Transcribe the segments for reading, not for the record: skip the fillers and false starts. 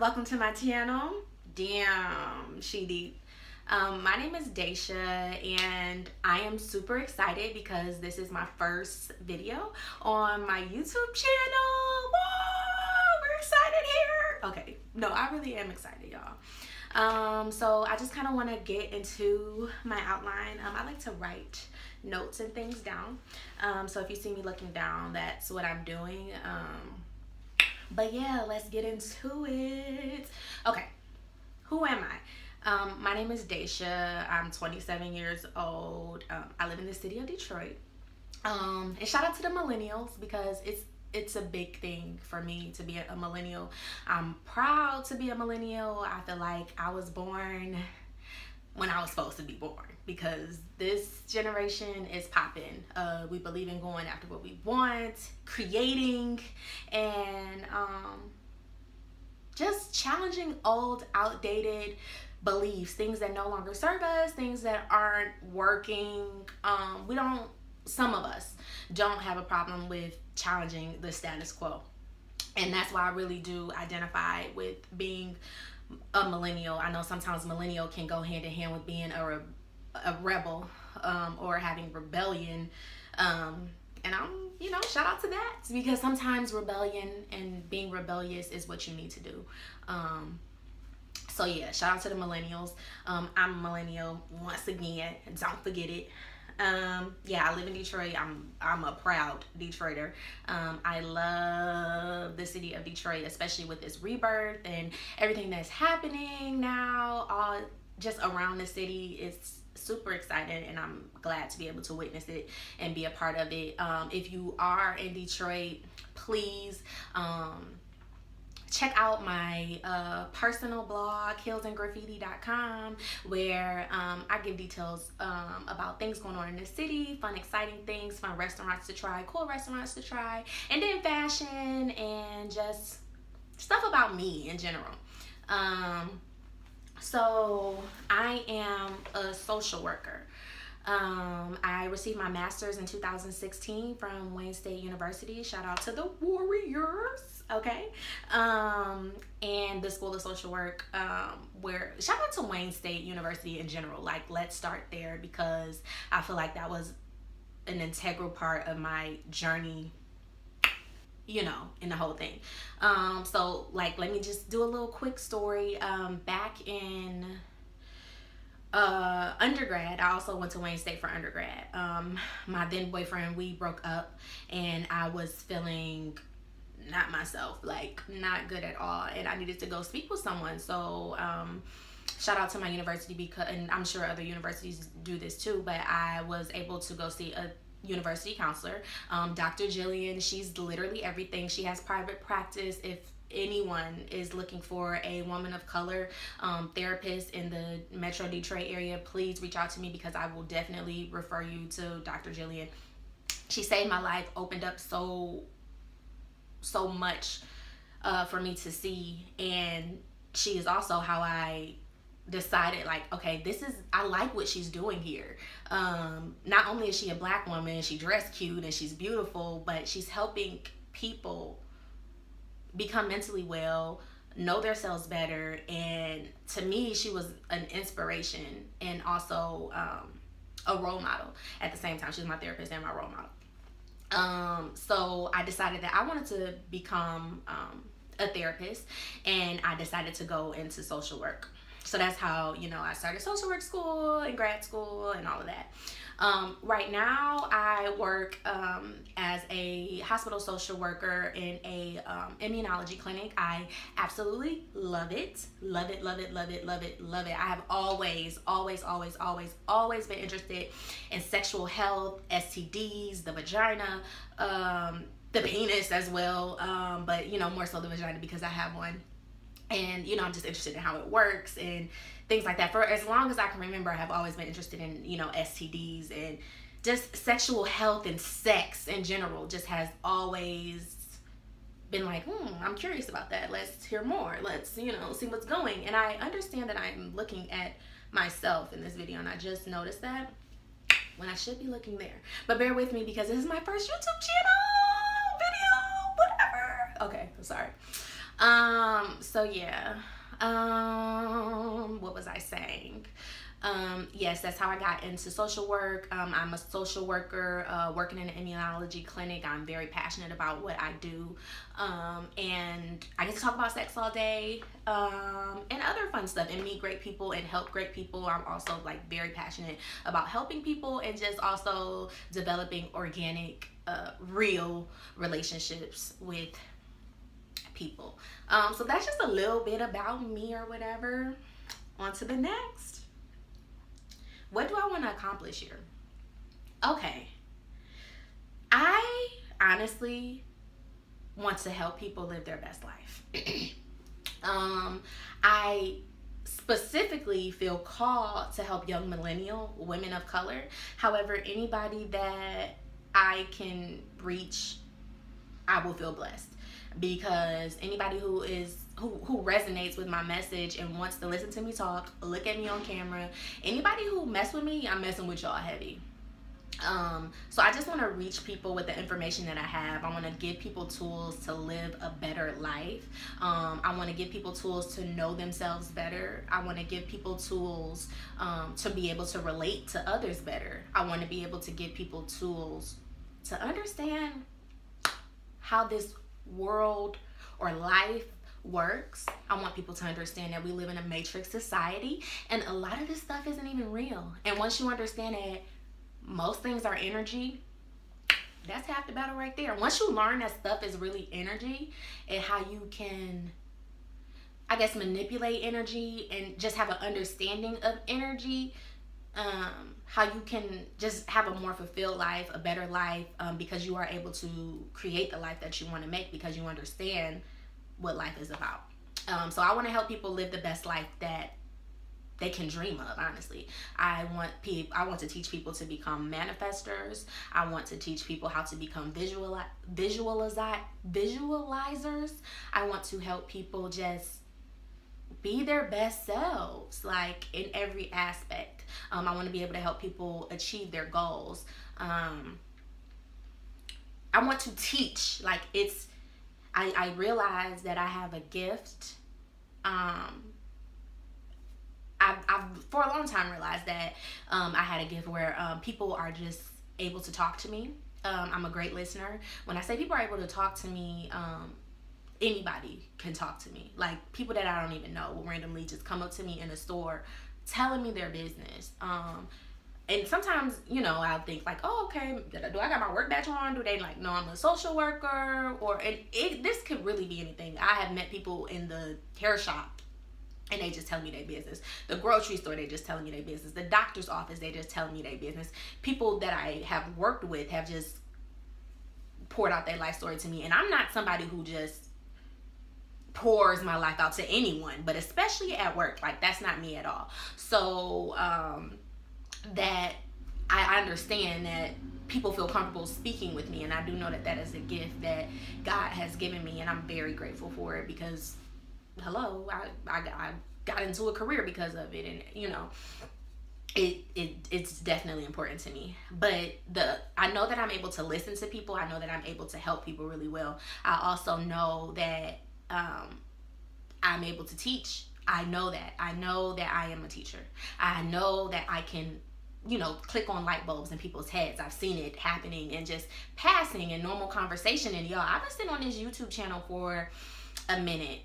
Welcome to my channel. Damn, she deep. My name is Daisha, and I am super excited because this is my first video on my YouTube channel. Whoa, we're excited here. Okay, no, I really am excited, y'all. So I just kind of want to get into my outline. I like to write notes and things down. So if you see me looking down, that's what I'm doing. But yeah, let's get into it. Okay, who am I? My name is Daisha. I'm 27 years old. I live in the city of Detroit. And shout out to the millennials because it's a big thing for me to be a millennial. I'm proud to be a millennial. I feel like I was born when I was supposed to be born because this generation is popping. We believe in going after what we want, creating, and just challenging old, outdated beliefs, things that no longer serve us, things that aren't working. Some of us don't have a problem with challenging the status quo. And that's why I really do identify with being a millennial. I know sometimes millennial can go hand in hand with being a rebel or having rebellion. And shout out to that because sometimes rebellion and being rebellious is what you need to do. So yeah, shout out to the millennials. I'm a millennial once again. Don't forget it. Yeah, I live in Detroit. I'm a proud Detroiter. I love the city of Detroit, especially with this rebirth and everything that's happening now, all just around the city. It's super exciting, and I'm glad to be able to witness it and be a part of it. If you are in Detroit, please check out my personal blog, heelsandgraffiti.com, where I give details about things going on in the city, fun, exciting things, fun restaurants to try, cool restaurants to try, and then fashion and just stuff about me in general. So I am a social worker. I received my master's in 2016 from Wayne State University. Shout out to the Warriors, okay? And the School of Social Work, where shout out to Wayne State University in general. Like, let's start there because I feel like that was an integral part of my journey, in the whole thing. So like, let me just do a little quick story. Back in undergrad, I also went to Wayne State for undergrad. My then boyfriend, we broke up, and I was feeling not myself, like not good at all, and I needed to go speak with someone. So shout out to my university, because, and I'm sure other universities do this too, but I was able to go see a university counselor, Dr. Jillian. She's literally everything. She has private practice. If anyone is looking for a woman of color therapist in the Metro Detroit area, please reach out to me because I will definitely refer you to Dr. Jillian. She saved my life, opened up so much for me to see, and she is also how I decided, like, okay, I like what she's doing here. Not only is she a black woman, she dressed cute and she's beautiful, but she's helping people become mentally well, know themselves better. And to me, she was an inspiration and also a role model at the same time. She was my therapist and my role model. So I decided that I wanted to become a therapist, and I decided to go into social work. So that's how, I started social work school and grad school and all of that. Right now, I work as a hospital social worker in a immunology clinic. I absolutely love it. Love it, love it, love it, love it, love it. I have always been interested in sexual health, STDs, the vagina, the penis as well, but more so the vagina because I have one. And I'm just interested in how it works and things like that. For as long as I can remember, I have always been interested in STDs and just sexual health, and sex in general just has always been like, I'm curious about that. Let's hear more. Let's see what's going. And I understand that I'm looking at myself in this video, and I just noticed that when I should be looking there. But bear with me because this is my first YouTube channel video, whatever. Okay, sorry. So yeah. What was I saying? Yes, that's how I got into social work. I'm a social worker working in an immunology clinic. I'm very passionate about what I do. And I get to talk about sex all day and other fun stuff and meet great people and help great people. I'm also like very passionate about helping people and just also developing organic, real relationships with people. So that's just a little bit about me or whatever. On to the next. What do I want to accomplish here? Okay. I honestly want to help people live their best life. I specifically feel called to help young millennial women of color. However, anybody that I can reach, I will feel blessed, because anybody who resonates with my message and wants to listen to me talk, look at me on camera, anybody who mess with me, I'm messing with y'all heavy. So I just want to reach people with the information that I have. I want to give people tools to live a better life. I want to give people tools to know themselves better. I want to give people tools to be able to relate to others better. I want to be able to give people tools to understand how this world or life works. I want people to understand that we live in a matrix society and a lot of this stuff isn't even real. And once you understand that most things are energy, that's half the battle right there. Once you learn that stuff is really energy and how you can, I guess, manipulate energy and just have an understanding of energy, how you can just have a more fulfilled life, a better life, because you are able to create the life that you want to make because you understand what life is about. So I want to help people live the best life that they can dream of. Honestly, I want to teach people to become manifestors. I want to teach people how to become visualizers. I want to help people just be their best selves, like in every aspect. I want to be able to help people achieve their goals. I want to teach. Like I realize that I have a gift. I've for a long time realized that I had a gift where people are just able to talk to me. I'm a great listener. When I say people are able to talk to me, anybody can talk to me. Like people that I don't even know will randomly just come up to me in a store telling me their business. And sometimes, I'll think like, oh, okay, do I got my work badge on? Do they like know I'm a social worker? This could really be anything. I have met people in the hair shop and they just tell me their business. The grocery store, they just telling me their business. The doctor's office, they just telling me their business. People that I have worked with have just poured out their life story to me. And I'm not somebody who just pours my life out to anyone, but especially at work, like that's not me at all. So that I understand that people feel comfortable speaking with me, and I do know that is a gift that God has given me, and I'm very grateful for it because hello, I got into a career because of it, and it's definitely important to me. But I know that I'm able to listen to people. I know that I'm able to help people really well. I also know that I'm able to teach. I know that I am a teacher. I know that I can click on light bulbs in people's heads. I've seen it happening and just passing in normal conversation. And y'all, I've been sitting on this YouTube channel for a minute,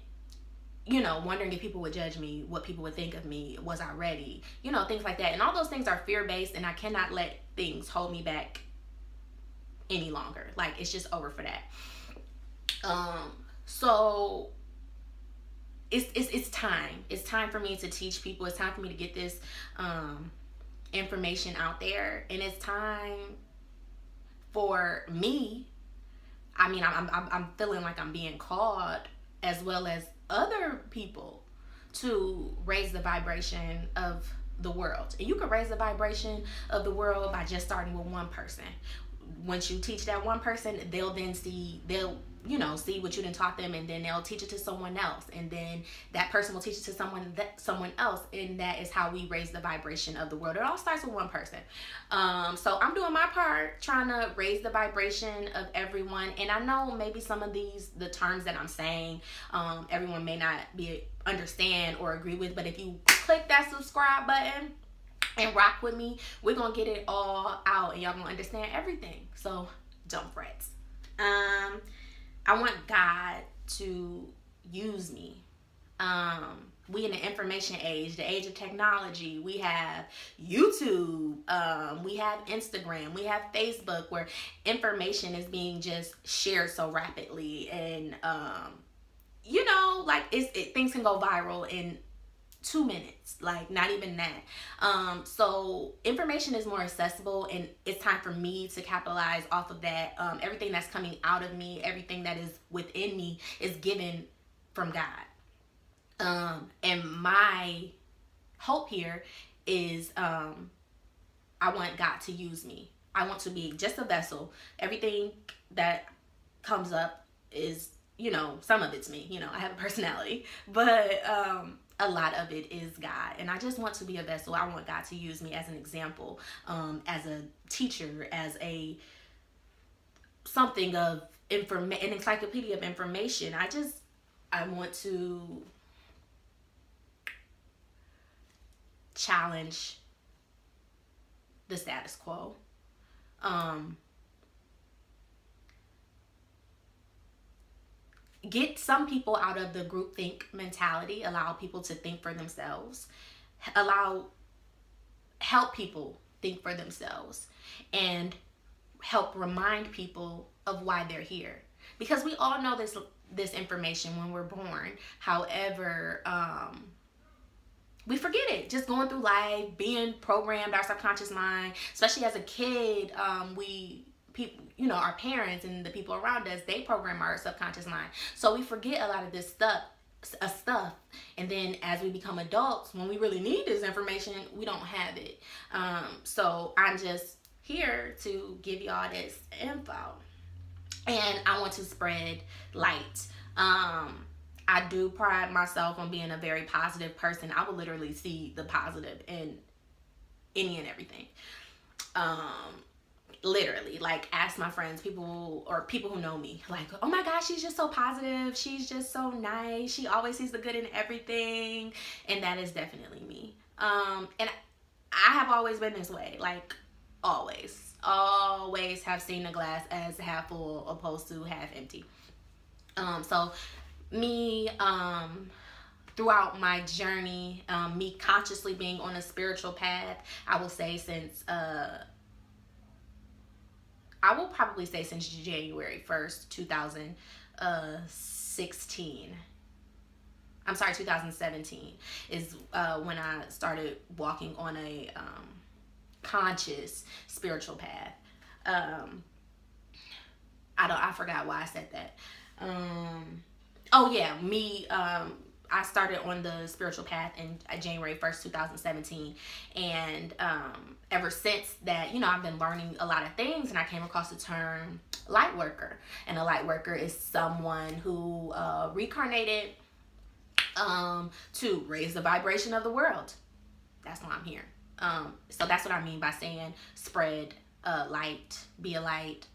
wondering if people would judge me, what people would think of me, was I ready, things like that. And all those things are fear-based, and I cannot let things hold me back any longer. Like, it's just over for that. So it's time. It's time for me to teach people. It's time for me to get this information out there, and it's time for me. I mean, I'm feeling like I'm being called, as well as other people, to raise the vibration of the world. And you can raise the vibration of the world by just starting with one person. once you teach that one person, they'll see what you done taught them, and then they'll teach it to someone else, and then that person will teach it to someone else, and that is how we raise the vibration of the world. It all starts with one person. So I'm doing my part, trying to raise the vibration of everyone. And I know maybe some of the terms that I'm saying, everyone may not understand or agree with, but if you click that subscribe button and rock with me, we're gonna get it all out, and y'all gonna understand everything. So don't fret. I want God to use me. We in the information age, the age of technology. We have YouTube, we have Instagram, we have Facebook, where information is being just shared so rapidly, and things can go viral in 2 minutes, like not even that. So information is more accessible, and it's time for me to capitalize off of that. Everything that's coming out of me, everything that is within me, is given from God. And my hope here is, I want God to use me. I want to be just a vessel. Everything that comes up is, some of it's me. I have a personality, but a lot of it is God, and I just want to be a vessel. I want God to use me as an example, as a teacher, as something of an encyclopedia of information. I want to challenge the status quo. Get some people out of the groupthink mentality, allow people to think for themselves, help people think for themselves, and help remind people of why they're here. Because we all know this information when we're born. However, we forget it. Just going through life, being programmed, our subconscious mind, especially as a kid, our parents and the people around us, they program our subconscious mind. So we forget a lot of this stuff. And then as we become adults, when we really need this information, we don't have it. So I'm just here to give y'all this info. And I want to spread light. I do pride myself on being a very positive person. I will literally see the positive in any and everything. Literally, like, ask my friends, people who know me, like, oh my gosh, she's just so positive, she's just so nice, she always sees the good in everything. And that is definitely me. And I have always been this way, like, always have seen the glass as half full opposed to half empty. So me, throughout my journey, me consciously being on a spiritual path, I will probably say since January 1st, 2017 is when I started walking on a conscious spiritual path. I forgot why I said that. I started on the spiritual path in January 1st, 2017. And ever since that, I've been learning a lot of things, and I came across the term light worker. And a light worker is someone who reincarnated to raise the vibration of the world. That's why I'm here. So that's what I mean by saying spread light, be a light.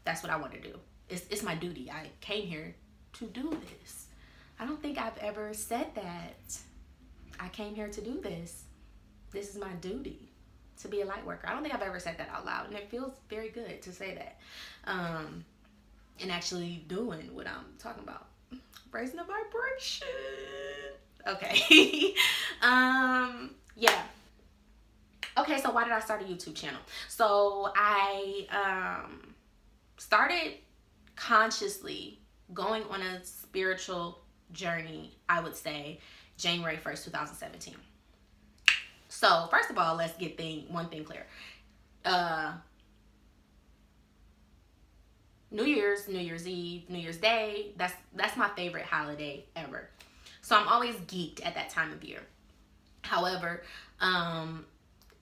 That's what I want to do. It's my duty. I came here to do this. I don't think I've ever said that. I came here to do this. This is my duty, to be a light worker. I don't think I've ever said that out loud, and it feels very good to say that. And actually doing what I'm talking about. Raising the vibration. Okay. Yeah. Okay, so why did I start a YouTube channel? So I started consciously going on a spiritual journey, I would say, January 1st, 2017. So first of all, let's get one thing clear. New Year's Eve, New Year's Day, that's my favorite holiday ever. So I'm always geeked at that time of year. However,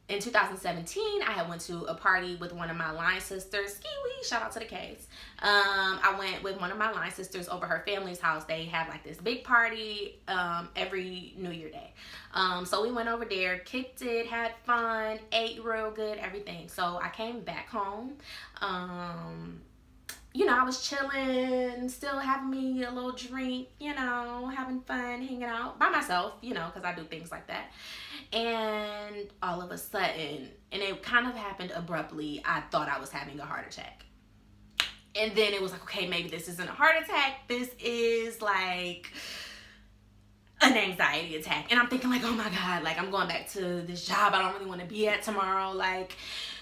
in 2017, I had went to a party with one of my line sisters. Ski-wee, shout out to the K's. I went with one of my line sisters over her family's house. They have like this big party every New Year Day. So we went over there, kicked it, had fun, ate real good, everything. So I came back home. You know, I was chilling, still having me a little drink, you know, having fun, hanging out by myself, you know, because I do things like that. And all of a sudden, and it kind of happened abruptly, I thought I was having a heart attack. And then it was like, okay, maybe this isn't a heart attack. This is like an anxiety attack. And I'm thinking like, oh my God, like I'm going back to this job I don't really want to be at tomorrow. Like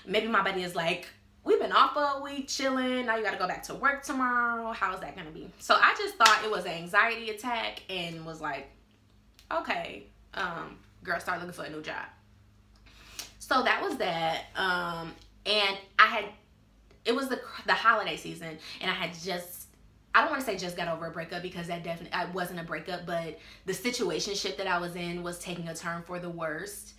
maybe my body is like, we've been off for a week chilling. Now you got to go back to work tomorrow. How is that going to be? So I just thought it was an anxiety attack and was like, okay, girl, start looking for a new job. So that was that. And it was the holiday season, and I had I don't want to say just got over a breakup because that definitely, I wasn't a breakup, but the situationship that I was in was taking a turn for the worst,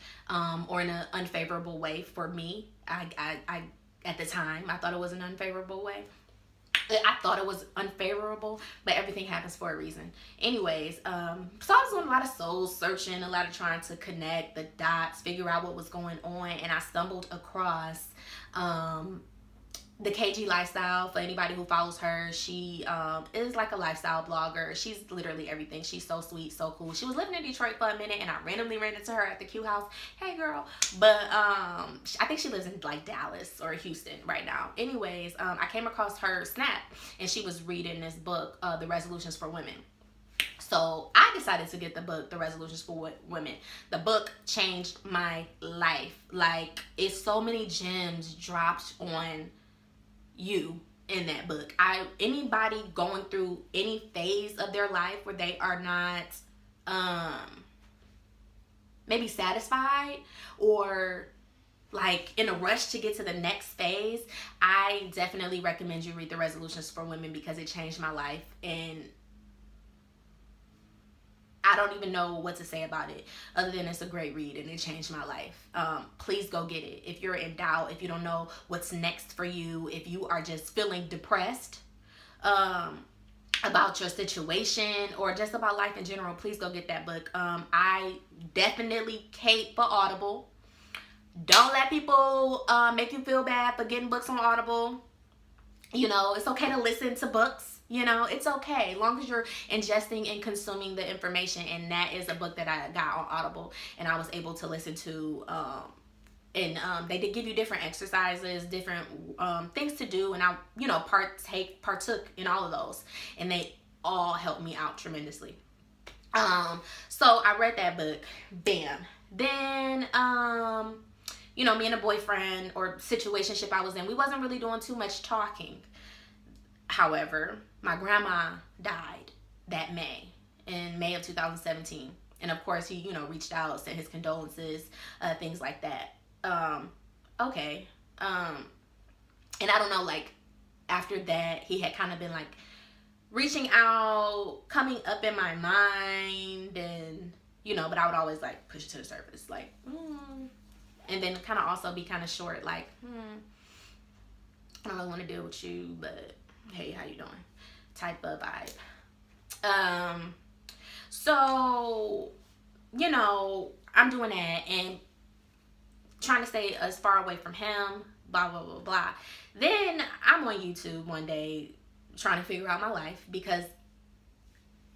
or in an unfavorable way for me. I at the time, I thought it was an unfavorable way. I thought it was unfavorable, but everything happens for a reason. Anyways, so I was doing a lot of soul searching, a lot of trying to connect the dots, figure out what was going on, and I stumbled across the KG Lifestyle. For anybody who follows her, she is like a lifestyle blogger. She's literally everything. She's so sweet, so cool. She was living in Detroit for a minute, and I randomly ran into her at the Q House. Hey girl. But I think she lives in like Dallas or Houston right now. Anyways, I came across her Snap, and she was reading this book, The Resolutions for Women. So I decided to get the book, The Resolutions for Women. The book changed my life. Like, it's so many gems dropped on you in that book. Anybody going through any phase of their life where they are not maybe satisfied or like in a rush to get to the next phase, I definitely recommend you read The Resolutions for Women because it changed my life, and I don't even know what to say about it other than it's a great read and it changed my life. Please go get it. If you're in doubt, if you don't know what's next for you, if you are just feeling depressed about your situation or just about life in general, please go get that book. I definitely cape for Audible. Don't let people make you feel bad for getting books on Audible. You know, it's okay to listen to books. You know, it's okay as long as you're ingesting and consuming the information. And that is a book that I got on Audible and I was able to listen to. And they did give you different exercises, different things to do. And I, you know, partook in all of those. And they all helped me out tremendously. So I read that book. Bam. Then, you know, me and a boyfriend or situationship I was in, we wasn't really doing too much talking. However, my grandma died that May, in May of 2017. And of course, he, you know, reached out, sent his condolences, things like that. Okay. And I don't know, like, after that, he had kind of been, like, reaching out, coming up in my mind, and, you know, but I would always, like, push it to the surface, like, and then kind of also be kind of short, like, I don't really want to deal with you, but hey, how you doing? Type of vibe. So, you know, I'm doing that and trying to stay as far away from him, blah, blah, blah, blah. Then I'm on YouTube one day trying to figure out my life because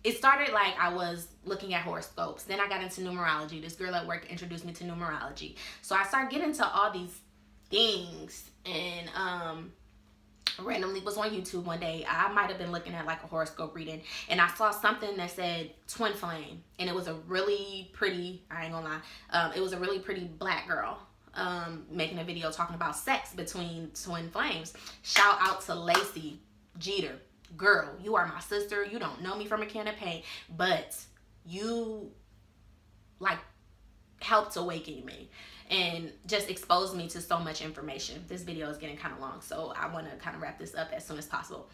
it started like I was looking at horoscopes. Then I got into numerology. This girl at work introduced me to numerology. So I started getting into all these things and randomly was on YouTube one day. I might have been looking at like a horoscope reading and I saw something that said twin flame, and it was a really pretty, I ain't gonna lie, it was a really pretty black girl making a video talking about sex between twin flames. Shout out to Lacey Jeter. Girl, you are my sister. You don't know me from a can of paint, but you like helped awaken me and just exposed me to so much information. This video is getting kind of long, so I want to kind of wrap this up as soon as possible.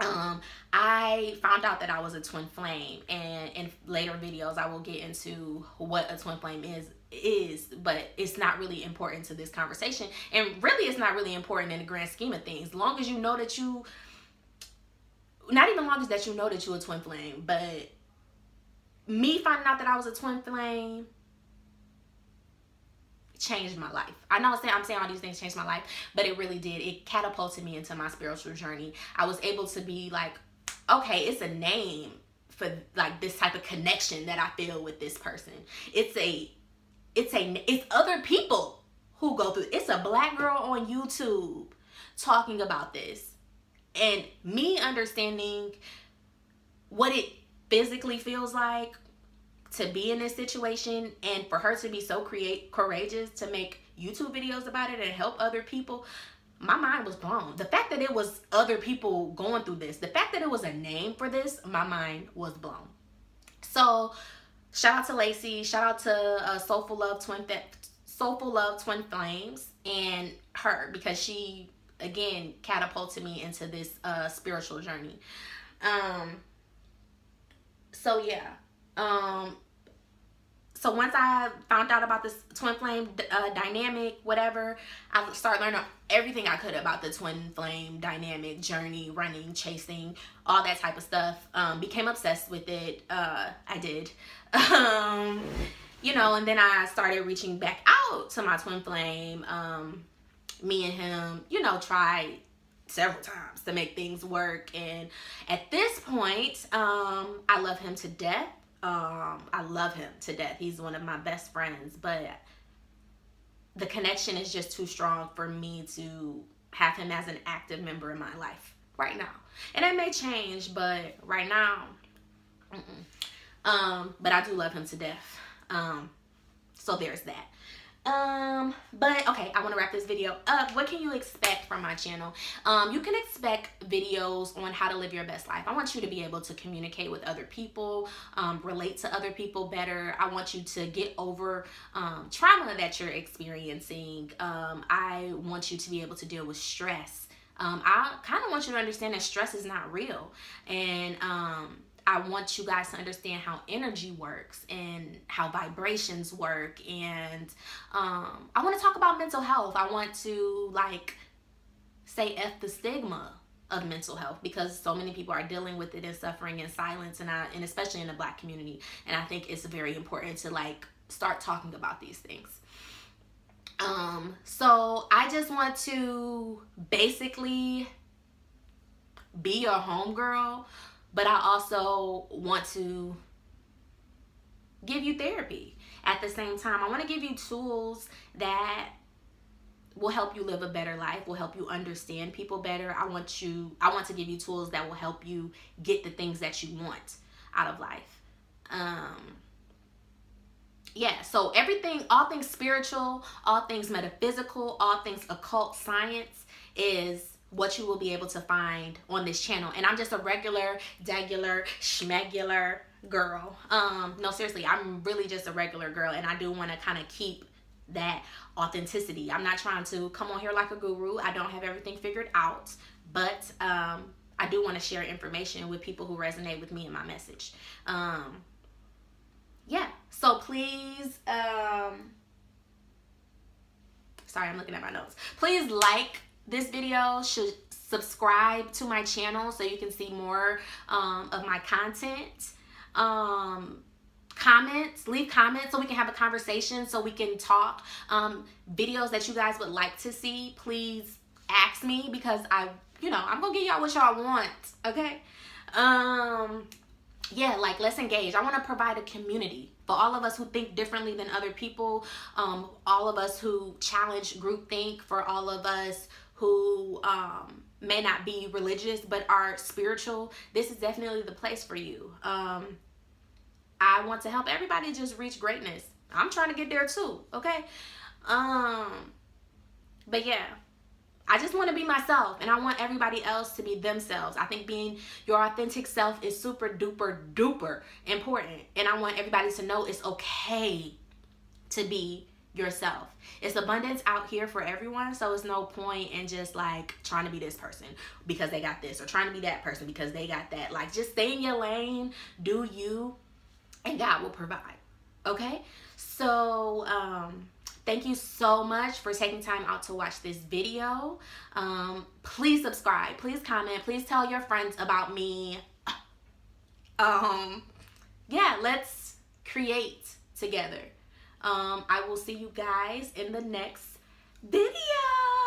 I found out that I was a twin flame, and in later videos I will get into what a twin flame is, but it's not really important to this conversation, and really it's not really important in the grand scheme of things. Long as you know that you, not even long as that you know that you're a twin flame, but me finding out that I was a twin flame changed my life. I know I'm saying all these things changed my life, but it really did. It catapulted me into my spiritual journey. I was able to be like, okay, it's a name for like this type of connection that I feel with this person. It's other people who go through. It's a black girl on YouTube talking about this, and me understanding what it physically feels like to be in this situation, and for her to be so courageous to make YouTube videos about it and help other people. My mind was blown. The fact that it was other people going through this, the fact that it was a name for this, my mind was blown. So shout out to Lacey, shout out to Soulful Love Twin Flames, and her, because she again catapulted me into this spiritual journey. So yeah. So once I found out about this twin flame dynamic, whatever, I started learning everything I could about the twin flame dynamic, journey, running, chasing, all that type of stuff. Became obsessed with it. I did. You know, and then I started reaching back out to my twin flame. Me and him, you know, tried several times to make things work. And at this point, I love him to death. I love him to death. He's one of my best friends, but the connection is just too strong for me to have him as an active member in my life right now. And it may change, but right now, but I do love him to death. So there's that. But okay, I want to wrap this video up. What can you expect from my channel? You can expect videos on how to live your best life. I want you to be able to communicate with other people, relate to other people better. I want you to get over trauma that you're experiencing. I want you to be able to deal with stress. I kind of want you to understand that stress is not real, and I want you guys to understand how energy works and how vibrations work. And I want to talk about mental health. I want to like say F the stigma of mental health, because so many people are dealing with it and suffering in silence, and especially in the Black community. And I think it's very important to like start talking about these things. So I just want to basically be your homegirl, but I also want to give you therapy at the same time. I want to give you tools that will help you live a better life, will help you understand people better. I want to give you tools that will help you get the things that you want out of life. Yeah, so everything, all things spiritual, all things metaphysical, all things occult science is what you will be able to find on this channel. And I'm just a regular, degular, schmegular girl. No, seriously, I'm really just a regular girl, and I do want to kind of keep that authenticity. I'm not trying to come on here like a guru. I don't have everything figured out, but I do want to share information with people who resonate with me and my message. Yeah, so please, sorry, I'm looking at my notes. Please like this video, should subscribe to my channel so you can see more of my content. Leave comments so we can have a conversation, so we can talk. Videos that you guys would like to see, please ask me, because I'm gonna give y'all what y'all want, okay? Yeah, like, let's engage. I want to provide a community for all of us who think differently than other people, all of us who challenge groupthink, for all of us who may not be religious but are spiritual. This is definitely the place for you. I want to help everybody just reach greatness. I'm trying to get there too, okay? But yeah, I just want to be myself, and I want everybody else to be themselves. I think being your authentic self is super duper duper important, and I want everybody to know it's okay to be yourself. It's abundance out here for everyone, so it's no point in just like trying to be this person because they got this, or trying to be that person because they got that. Like, just stay in your lane, do you, and God will provide. Okay? So thank you so much for taking time out to watch this video. Please subscribe, please comment, please tell your friends about me. Yeah, let's create together. I will see you guys in the next video.